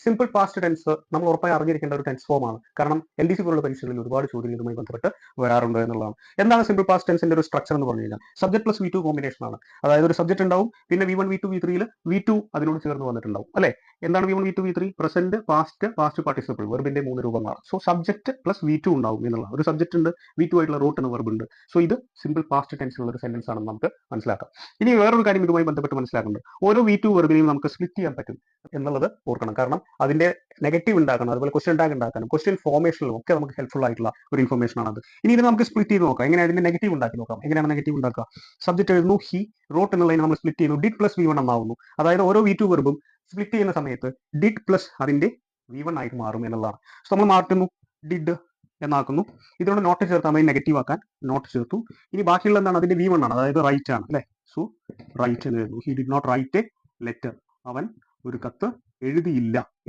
Simple past tense നമ്മൾ ഉറപ്പായി അറിഞ്ഞിരിക്കേണ്ട ഒരു ടെൻസ് ഫോമാണ്. കാരണം LDC പോലുള്ള പരീക്ഷകളിൽ ഒരുപാട് ചോദ്യങ്ങൾ ഇതുമായി ബന്ധപ്പെട്ട് വരാറുണ്ട് എന്നുള്ളതാണ്. എന്താണ് സിമ്പിൾ പാസ്റ്റ് ടെൻസിന്റെ ഒരു സ്ട്രക്ചർ എന്ന് പറഞ്ഞു കഴിഞ്ഞാൽ സബ്ജക്ട് പ്ലസ് V2 കോമ്പിനേഷൻ ആണ്. അതായത് ഒരു സബ്ജക്ട് ഉണ്ടാവും, പിന്നെ V1 V2 V3 V2 അതിനോട് ചേർന്ന് വന്നിട്ടുണ്ടാവും അല്ലെ. എന്താണ് V1 V2 V3? Present, past, past participle, വെർബിന്റെ 3 രൂപങ്ങളാണ്. സോ സബ്ജക്ട് പ്ലസ് V2 ഉണ്ടാവും എന്നുള്ള ഒരു സബ്ജക്ട് ഉണ്ട്, V2 ആയിട്ടുള്ള റൂട്ട് എന്ന വെർബ് ഉണ്ട്. സോ ഇത് സിമ്പിൾ പാസ്റ്റ് ടെൻസിലുള്ള ഒരു സെന്റൻസ് ആണെന്ന് നമുക്ക് മനസ്സിലാക്കാം. ഇനി വേറൊരു കാര്യം ഇതുമായി ബന്ധപ്പെട്ട് മനസ്സിലാക്കുന്നുണ്ട്. ഓരോ V2 വെർബിനെയും നമുക്ക് സ്പ്ലിറ്റ് ചെയ്യാൻ പറ്റും എന്നുള്ളത് ഓർക്കണം. കാരണം അതിന്റെ നെഗറ്റീവ് ഉണ്ടാക്കണം, അതുപോലെ ക്വസ്റ്റ്യൻ ടാഗ് ഉണ്ടാക്കാനും ക്വസ്റ്റ്യൻ ഫോർമേഷനിലും ഒക്കെ നമുക്ക് ഹെൽപ്ഫുൾ ആയിട്ടുള്ള ഒരു ഇൻഫർമേഷൻ ആണ് അത്. ഇനി ഇത് നമുക്ക് സ്പ്ലിറ്റ് ചെയ്ത് നോക്കാം. എങ്ങനെ അതിന്റെ നെഗറ്റീവ് ഉണ്ടാക്കി നോക്കാം. എങ്ങനെയാണ് നെഗറ്റീവ് ഉണ്ടാക്കുക? സബ്ജക്ട് എഴുതുന്നു, ഹി റോട്ട് എന്നുള്ളതിനെ നമ്മൾ സ്പ്ലിറ്റ് ചെയ്യുന്നു, ഡിഡ് പ്ലസ് V1 എന്നാവുന്നു. അതായത് ഓരോ V2 വെർബും സ്പ്ലിറ്റ് ചെയ്യുന്ന സമയത്ത് ഡിഡ് പ്ലസ് അതിന്റെ V1 ആയിട്ട് മാറും എന്നുള്ളതാണ്. സോ നമ്മൾ മാറ്റുന്നു, ഡിഡ് എന്നാക്കുന്നു. ഇതിനോട് നോട്ട് ചേർത്താൽ മതി, നെഗറ്റീവ് ആക്കാൻ നോട്ട് ചേർത്തു. ഇനി ബാക്കിയുള്ള എന്താണ്? അതിന്റെ V1 ആണ്, അതായത് റൈറ്റ് ആണ് അല്ലെ. സോ റൈറ്റ് എന്ന് എഴുതുന്നു. He did not write a letter, അവൻ ഒരു കത്ത് എഴുതിയില്ല